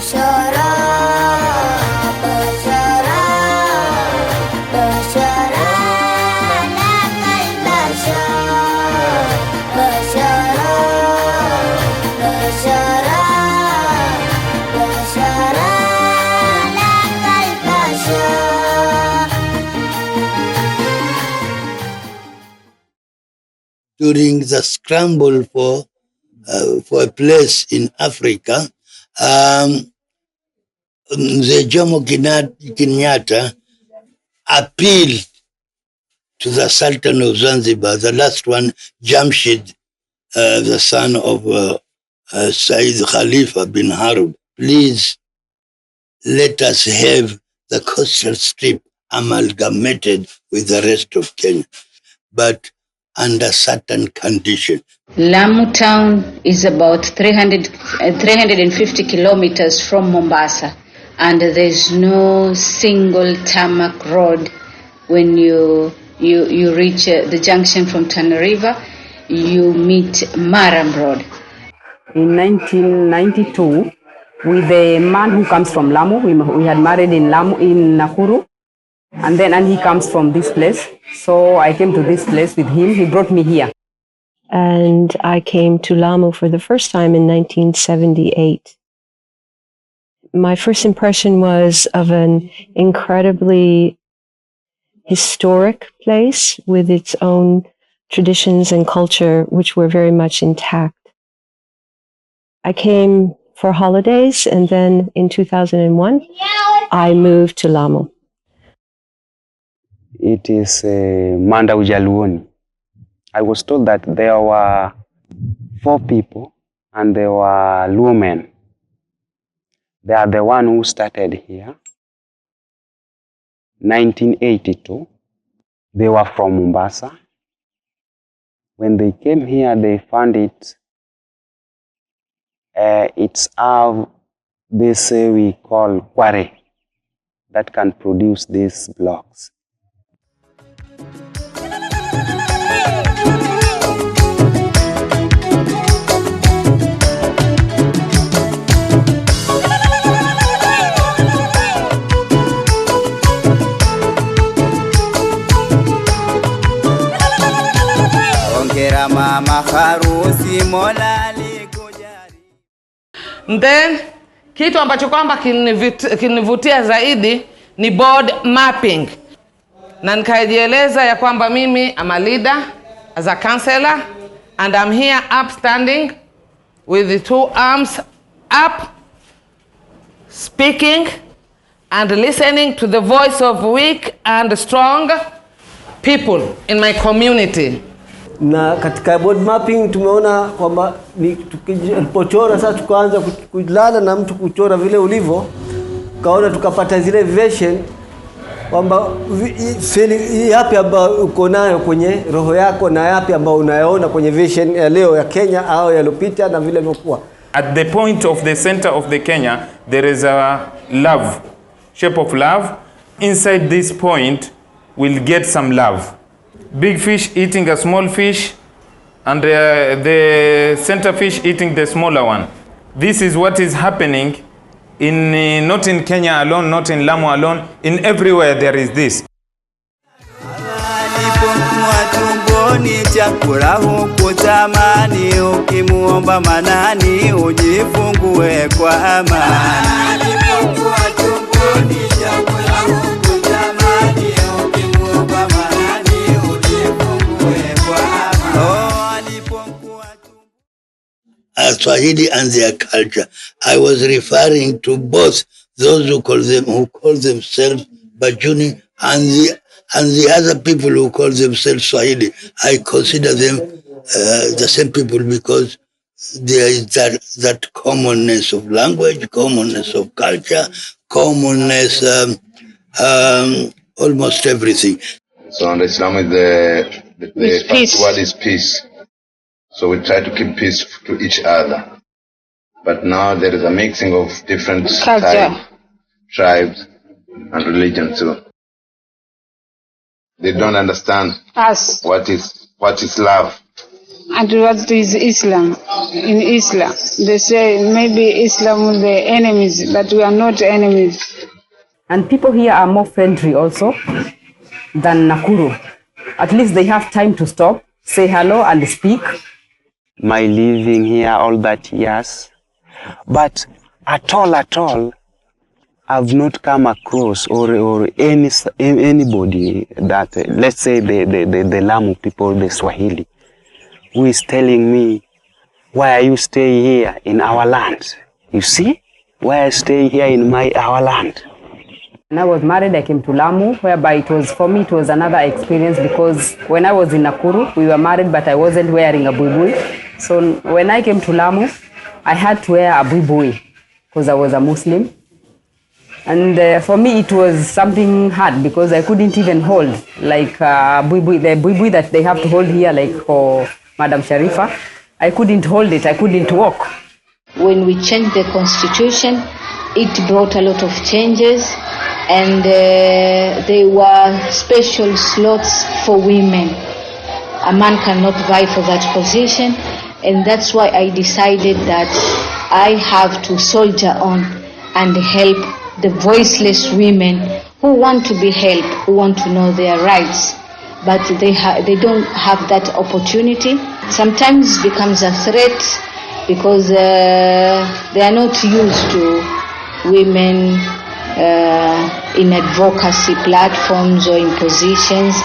During the scramble for a place in Africa, Mzee Jomo Kenyatta appealed to the Sultan of Zanzibar, the last one, Jamshid, the son of Said Khalifa bin Harb. Please let us have the coastal strip amalgamated with the rest of Kenya, but under certain conditions. Lamu town is about 350 kilometers from Mombasa, and there's no single tarmac road. When you reach the junction from Tana River, you meet Maram Road. In 1992, with a man who comes from Lamu, we had married in Lamu, in Nakuru, and he comes from this place. So I came to this place with him. He brought me here. And I came to Lamu for the first time in 1978. My first impression was of an incredibly historic place with its own traditions and culture, which were very much intact. I came for holidays, and then in 2001, I moved to Lamu. It is Manda Ujaluoni. I was told that there were 4 people and they were Luo men. They are the one who started here. 1982. They were from Mombasa. When they came here, they found it's this we call quarry that can produce these blocks. Then kitu ambacho kwamba kilinivutia zaidi ni board mapping, na nikajieleza ya kwamba mimi am a leader as a counselor, and I'm here upstanding with the 2 arms up, speaking and listening to the voice of weak and strong people in my community. Na katika board mapping tumeona kwamba tukipochora sasa, tukaanza kulala na mtu kuchora vile ulivyo, kaona tukapata zile version kwamba yapi ambayo uko nayo kwenye roho yako na yapi ambayo unayaona kwenye vision ya leo ya Kenya au yalopita na vile ilivyokuwa. At the point of the center of the Kenya, there is a love, shape of love. Inside this point, we'll get some love. Big fish eating a small fish, and the center fish eating the smaller one. This is what is happening in not in Kenya alone, not in Lamu alone, in everywhere there is this. Chakula hukutamani, ukimuomba manani ujifungue kwa amani. Swahili and their culture. I was referring to both those who call themselves Bajuni and the other people who call themselves Swahili. I consider them the same people because there is that commonness of language, commonness of culture, commonness, almost everything. So in Islam, the first word is peace. So we try to keep peace to each other. But now there is a mixing of different tribes and religions too. They don't understand what is love. And what is Islam? In Islam, they say maybe Islam with the enemies, but we are not enemies. And people here are more friendly also than Nakuru. At least they have time to stop, say hello and speak. My living here all that years, but at all, I've not come across or anybody that, let's say the Lamu people, the Swahili, who is telling me, why are you staying here in our land? You see, why are you staying here in our land? When I was married, I came to Lamu, whereby for me, it was another experience because when I was in Nakuru, we were married, but I wasn't wearing a buibui. So when I came to Lamu, I had to wear a buibui because I was a Muslim. And for me, it was something hard because I couldn't even hold like the buibui that they have to hold here, like for Madam Sharifa. I couldn't hold it. I couldn't walk. When we changed the constitution, it brought a lot of changes, and there were special slots for women. A man cannot vie for that position, and that's why I decided that I have to soldier on and help the voiceless women who want to be helped, who want to know their rights, but they don't have that opportunity. Sometimes it becomes a threat because they are not used to women in advocacy platforms or in positions.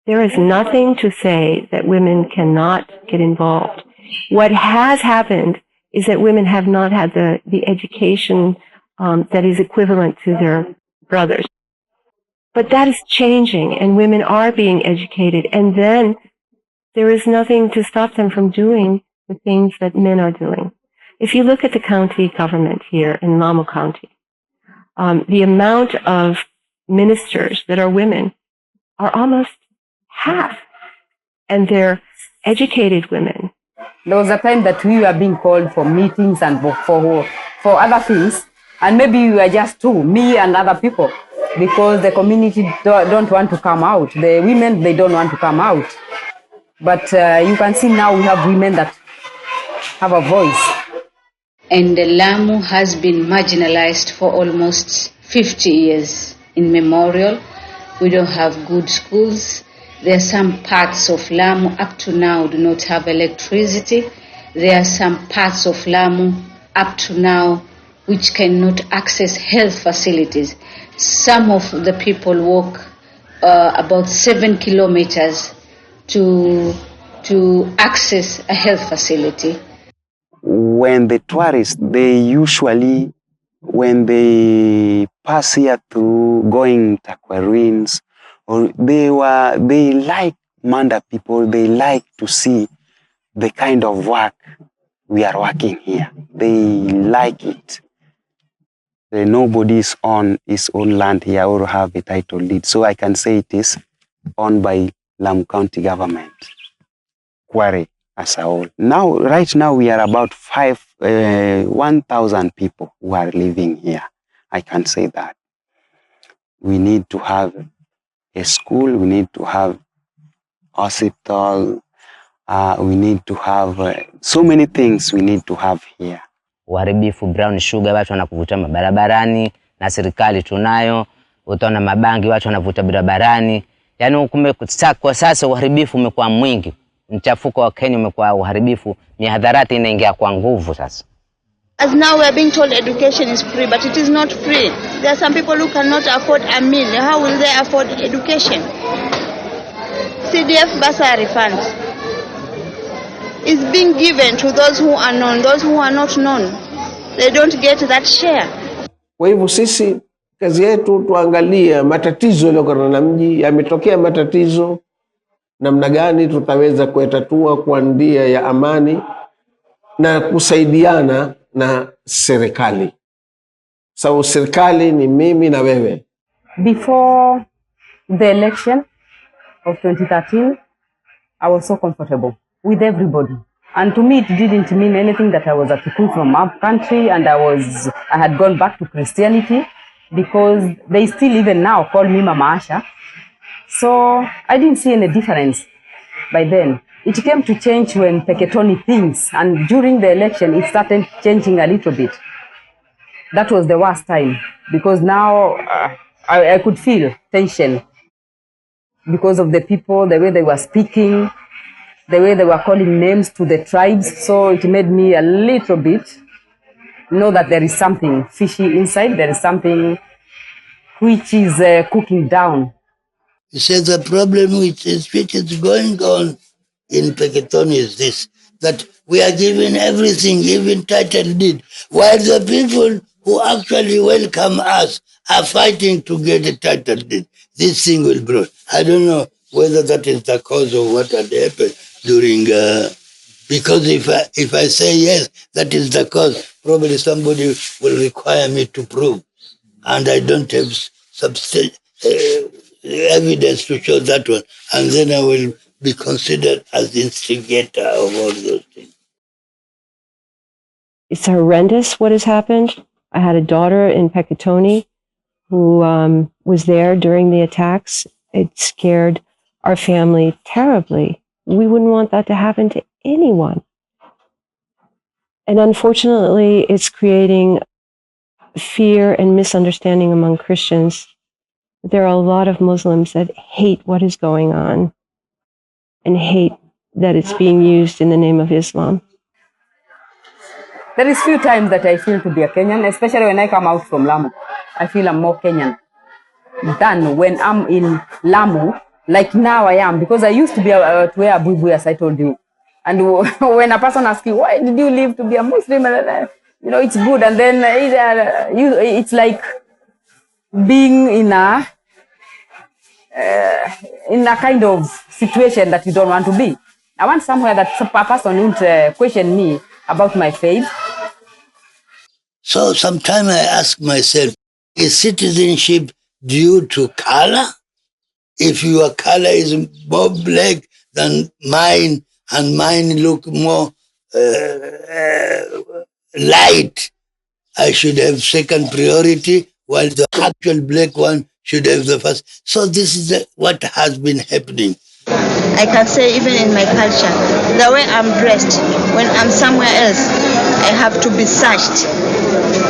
There is nothing to say that women cannot get involved. What has happened is that women have not had the education that is equivalent to their brothers. But that is changing, and women are being educated, and then there is nothing to stop them from doing the things that men are doing. If you look at the county government here in Lamu County, the amount of ministers that are women are almost half, and they're educated women. There was a time that we were being called for meetings and for other things, and maybe we were just two, me and other people, because the community don't want to come out. The women, they don't want to come out. But you can see now we have women that have a voice. And Lamu has been marginalized for almost 50 years in memorial. We don't have good schools. There are some parts of Lamu up to now do not have electricity. There are some parts of Lamu up to now which cannot access health facilities. Some of the people walk about 7 kilometers to access a health facility. When the tourists, they usually, when they pass here through going Takwarins, or they like Manda people, they like to see the kind of work we are working here. They like it. Nobody is on his own land here or have a title deed. So I can say it is owned by Lamu County government, Quarry as a whole. Now, right now, we are about 1,000 people who are living here. I can say that. We need to have a school, we need to have hospital, we need to have so many things we need to have here. Uharibifu brown sugar, watu wanakuvuta barabarani, na serikali tunayo, utaona mabangi watu wanavuta barabarani. Yaani kwa sasa uharibifu umekuwa mwingi. Mchafuko wa Kenya umekuwa uharibifu, mihadharati inaingia kwa nguvu sasa. As now we are being told education is free, but it is not free. There are some people who cannot afford a meal. How will they afford education? CDF bursary fund is being given to those who are known. Those who are not known, they don't get that share. Kwa hivyo sisi kazi yetu tuangalie matatizo yaliyotokana na mji, yametokea matatizo, namna gani tutaweza kuyatatua kwa njia ya amani na kusaidiana na serikali. Sababu serikali ni mimi na wewe. Before the election of 2013, I was so comfortable with everybody. And to me, it didn't mean anything that I was a Kikuyu from our country and I had gone back to Christianity, because they still even now call me Mama Asha. So I didn't see any difference by then. It came to change when Peketoni things, and during the election, it started changing a little bit. That was the worst time, because now I could feel tension because of the people, the way they were speaking, the way they were calling names to the tribes. So it made me a little bit know that there is something fishy inside, there is something which is cooking down. He says the problem which is going on in Peketoni is this, that we are given everything, even title deed, while the people who actually welcome us are fighting to get a title deed. This thing will grow. I don't know whether that is the cause of what had happened during, because if I say yes, that is the cause, probably somebody will require me to prove, and I don't have evidence to show that one, and then I will be considered as the instigator of all those things. It's horrendous what has happened. I had a daughter in Peketoni who was there during the attacks. It scared our family terribly. We wouldn't want that to happen to anyone. And unfortunately, it's creating fear and misunderstanding among Christians. There are a lot of Muslims that hate what is going on and hate that it's being used in the name of Islam. There is few times that I feel to be a Kenyan, especially when I come out from Lamu. I feel I'm more Kenyan than when I'm in Lamu, like now I am, because I used to be to wear a buibui, as I told you. And when a person asks you, why did you leave to be a Muslim? You know, it's good. And then it's like being in a kind of situation that you don't want to be. I want somewhere that a person won't question me about my faith. So sometimes I ask myself, is citizenship due to color? If your color is more black than mine, and mine look more light, I should have second priority, while the actual black one should have the first. So this is what has been happening. I can say even in my culture, the way I'm dressed, when I'm somewhere else, I have to be searched.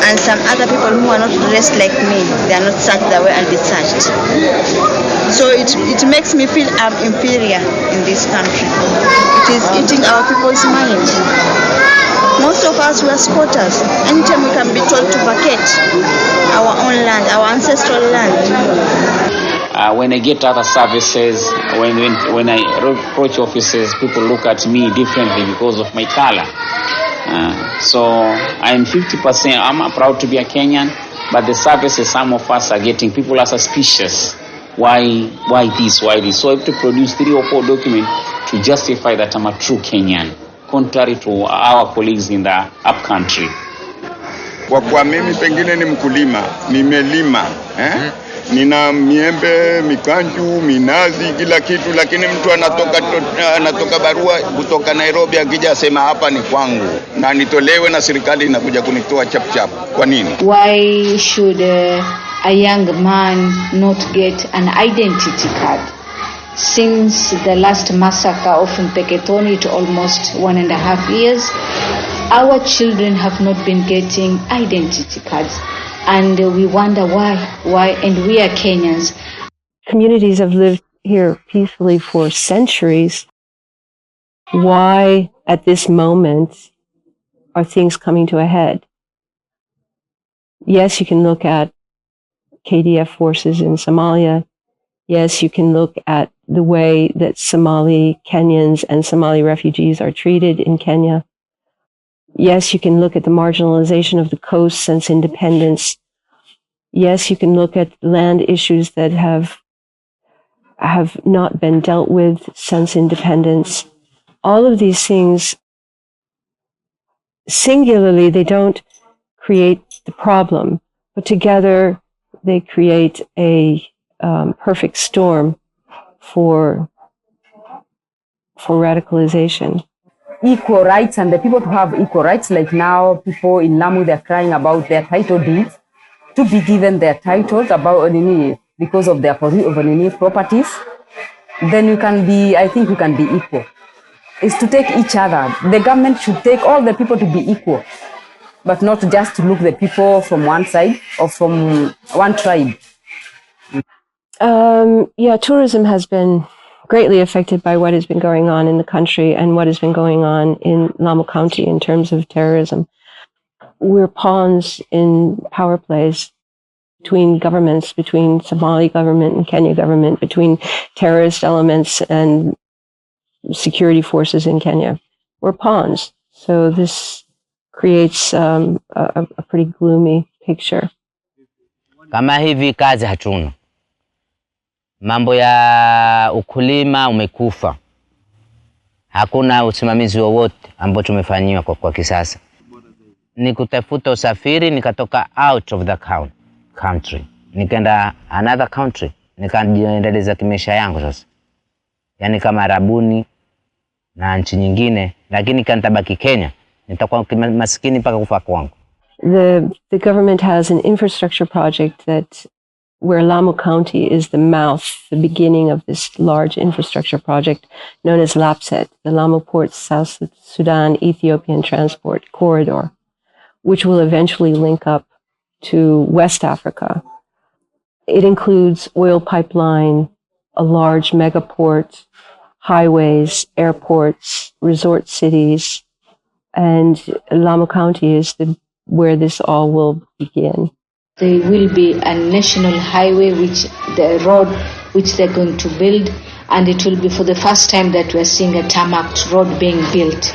And some other people who are not dressed like me, they are not searched the way I'll be searched. So it makes me feel I'm inferior in this country. It is eating our people's mind. Most of us were squatters. Anytime we can be told to vacate our own land, our ancestral land. When I get other services, when I approach offices, people look at me differently because of my color. So I'm 50%, I'm proud to be a Kenyan, but the services some of us are getting, people are suspicious. Why this? So I have to produce 3 or 4 documents to justify that I'm a true Kenyan, contrary to our colleagues in the upcountry. Kwa mimi pengine ni mkulima, nimelima, nina miembe, mikanju, minazi, kila kitu, lakini mtu anatoka barua kutoka Nairobi akija asema hapa ni kwangu na nitolewe na serikali inakuja kunitoa chap chap. Kwa nini? Why should a young man not get an identity card? Since the last massacre of Peketoni to almost 1.5 years, our children have not been getting identity cards. And we wonder why, and we are Kenyans. Communities have lived here peacefully for centuries. Why, at this moment, are things coming to a head? Yes, you can look at KDF forces in Somalia. Yes, you can look at the way that Somali Kenyans and Somali refugees are treated in Kenya. Yes, you can look at the marginalization of the coast since independence. Yes, you can look at land issues that have not been dealt with since independence. All of these things, singularly, they don't create the problem, but together they create a perfect storm for radicalization. Equal rights, and the people to have equal rights, like now people in Lamu, they're crying about their title deeds, to be given their titles about because of their properties. Then you can be, I think you can be equal. is to take each other. The government should take all the people to be equal, but not just to look the people from one side or from one tribe. Yeah, tourism has been greatly affected by what has been going on in the country and what has been going on in Lamu County in terms of terrorism. We're pawns in power plays between governments, between Somali government and Kenya government, between terrorist elements and security forces in Kenya. We're pawns. So this creates a pretty gloomy picture. Kama hivi kazi hatuna. Mambo ya ukulima umekufa. Hakuna usimamizi wowote ambao tumefanyiwa kwa kisasa. Ni kutafuta usafiri, nikatoka out of the country. Nikaenda another country. Nikaendeleza kimaisha yangu sasa. Yani kama Arabuni na nchi nyingine, lakini nitabaki Kenya. Nitakuwa maskini mpaka kufa kwangu. The government has an infrastructure project that where Lamu County is the mouth, the beginning of this large infrastructure project known as LAPSET, the Lamu Port South Sudan Ethiopian Transport Corridor, which will eventually link up to West Africa. It includes oil pipeline, a large megaport, highways, airports, resort cities, and Lamu County is where this all will begin. There will be a national highway, the road which they're going to build, and it will be for the first time that we're seeing a tarmac road being built.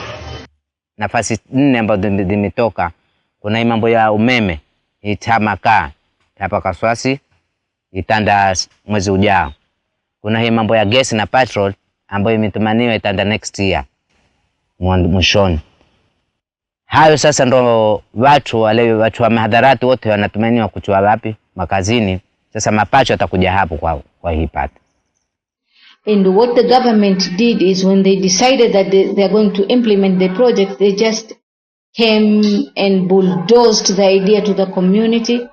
Nafasi 4 ambazo zimetoka, kuna hii mambo ya umeme, itamaka hapa Kaswasi, itanda mwezi ujao. Kuna hii mambo ya gas na petrol ambayo imetumaniwa itanda next year mwishoni. Hayo sasa ndo watu wa mahadharati wote wanatumaniwa kuchua wapi makazini. Sasa mapacho yatakuja hapo kwa hii pata. And what the government did is when they decided that they are going to implement the project, they just came and bulldozed the idea to the community,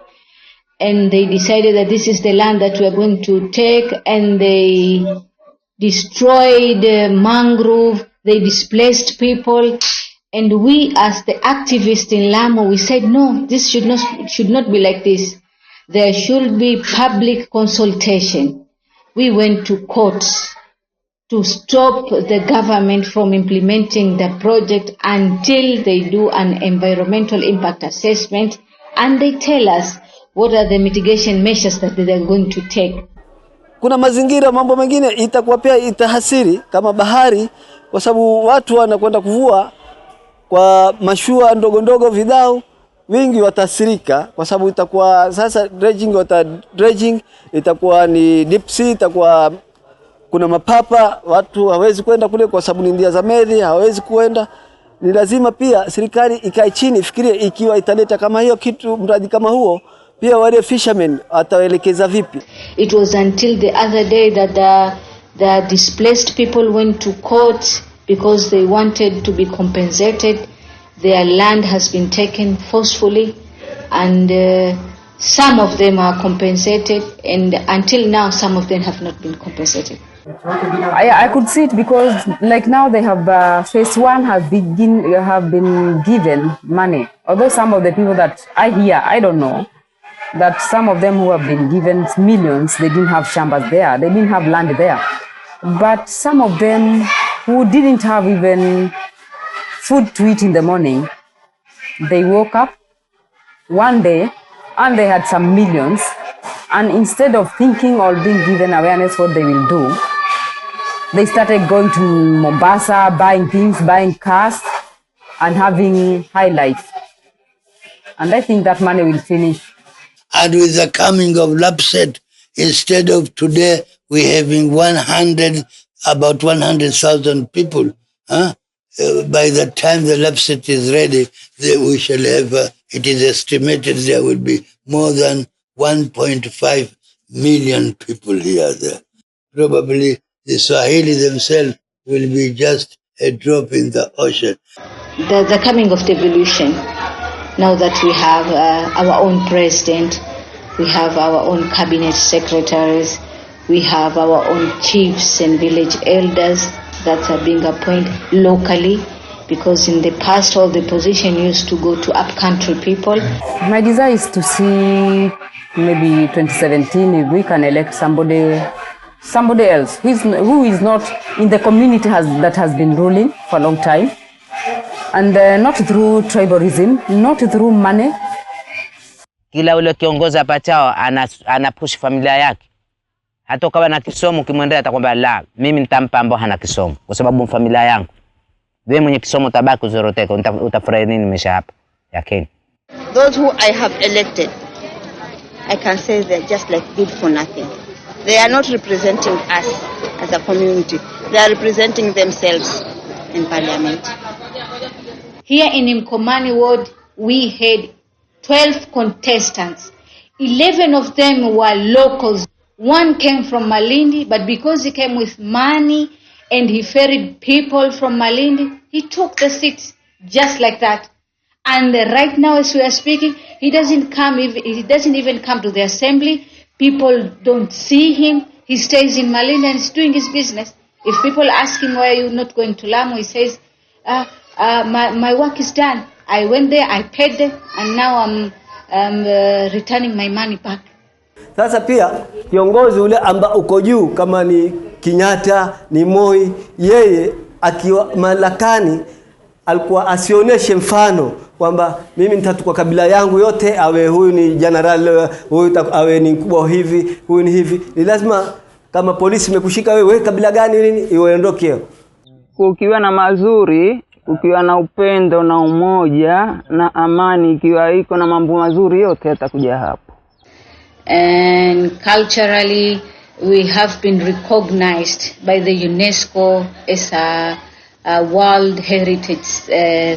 and they decided that this is the land that we are going to take, and they destroyed mangrove, they displaced people. And we as the activists in Lamu, we said, no, this should not be like this. There should be public consultation. We went to court to stop the government from implementing the project until they do an environmental impact assessment and they tell us what are the mitigation measures that they are going to take. Kuna mazingira, mambo mengine itakuwa pia itahasiri kama bahari, kwa sababu watu wanakwenda kuvua kwa mashua ndogo ndogo vidao, wingi watasirika kwa sababu itakuwa sasa dredging itakuwa ni deep sea, itakuwa kuna mapapa, watu hawezi kwenda kule kwa sababu ni ndia za meli, hawezi kuenda. Ni lazima pia serikali ikae chini ifikirie ikiwa italeta kama hiyo kitu, mradi kama huo, pia wale fishermen atawaelekeza vipi. It was until the other day that the displaced people went to court because they wanted to be compensated. Their land has been taken forcefully, and some of them are compensated, and until now some of them have not been compensated. I could see it because like now they have phase 1 have been given money. Although some of the people that I hear, I don't know, that some of them who have been given millions, they didn't have chambers there, they didn't have land there. But some of them who didn't have even food to eat in the morning, they woke up one day and they had some millions, and instead of thinking or being given awareness what they will do, they started going to Mombasa, buying things, buying cars, and having high life. And I think that money will finish. And with the coming of LAPSET, instead of today, we're having about 100,000 people. By the time the LAPSET is ready, we shall have, it is estimated there will be more than 1.5 million people here there. Probably the Swahili themselves will be just a drop in the ocean. The coming of devolution, now that we have our own president, we have our own cabinet secretaries, we have our own chiefs and village elders that are being appointed locally, because in the past all the position used to go to upcountry people. My desire is to see maybe 2017 if we can elect somebody else who is not in the community that has been ruling for a long time, and not through tribalism, not through money. Kila ule kiongozi apachao ana push familia yake. Hata kama na kisomo kimwendea atakwambia la, mimi nitampa ambao hana kisomo kwa sababu familia yangu. Wewe mwenye kisomo tabaki uzoroteka, utafurahi nini maisha hapa ya Kenya? Those who I have elected, I can say they're just like good for nothing. They are not representing us as a community. They are representing themselves in parliament. Here in Mkomani ward, we had 12 contestants. 11 of them were locals. One came from Malindi, but because he came with money and he ferried people from Malindi, he took the seat just like that. And right now, as we are speaking, he doesn't even come to the assembly. People don't see him. He stays in Malindi and is doing his business. If people ask him, why are you not going to Lamu? He says, my work is done. I went there, I paid them, and now I'm returning my money back. Sasa pia kiongozi ule amba uko juu kama ni Kenyatta, ni Moi, yeye akiwa malakani alikuwa asioneshe mfano kwamba mimi nitatukua kabila yangu yote, awe huyu ni general, huyu awe ni mkubwa hivi, huyu ni hivi. Ni lazima kama polisi imekushika wewe kabila gani nini iondoke. Ukiwa na mazuri, ukiwa na upendo na umoja na amani, ikiwa iko na mambo mazuri yote yatakuja hapo. And culturally, we have been recognized by the UNESCO as a World Heritage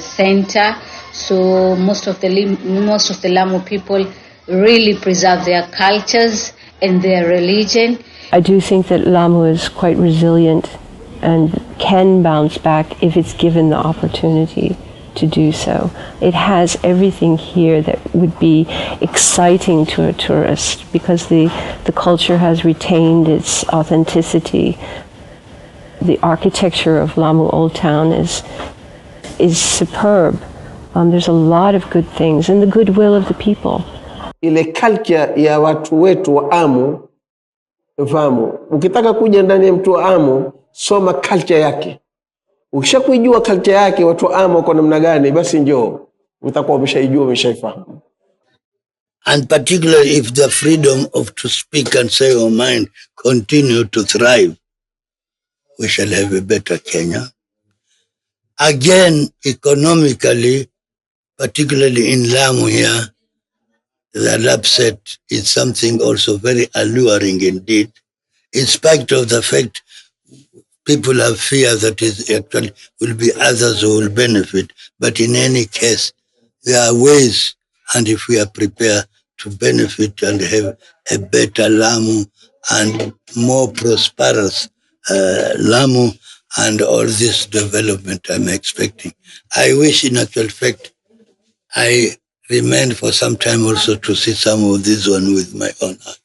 Center. So most of the Lamu people really preserve their cultures and their religion. I do think that Lamu is quite resilient and can bounce back if it's given the opportunity to do so. It has everything here that would be exciting to a tourist because the culture has retained its authenticity. The architecture of Lamu Old Town is superb. There's a lot of good things and the goodwill of the people. Ile culture ya watu wetu wa Amu, mfahamu, ukitaka kuja ndani ya mtu wa Amu, soma culture yake. Ukishakujua culture yake watu wa Amu kwa namna gani, basi njoo utakuwa umeshaijua, umeshaifahamu. And particularly if the freedom of to speak and say your mind continue to thrive, we shall have a better Kenya. Again, economically, particularly in Lamu here, the lapset is something also very alluring indeed, in spite of the fact people have fear that it actually will be others who will benefit. But in any case, there are ways, and if we are prepared to benefit and have a better Lamu and more prosperous Lamu and all this development I'm expecting. I wish in actual fact I remained for some time also to see some of this one with my own eyes.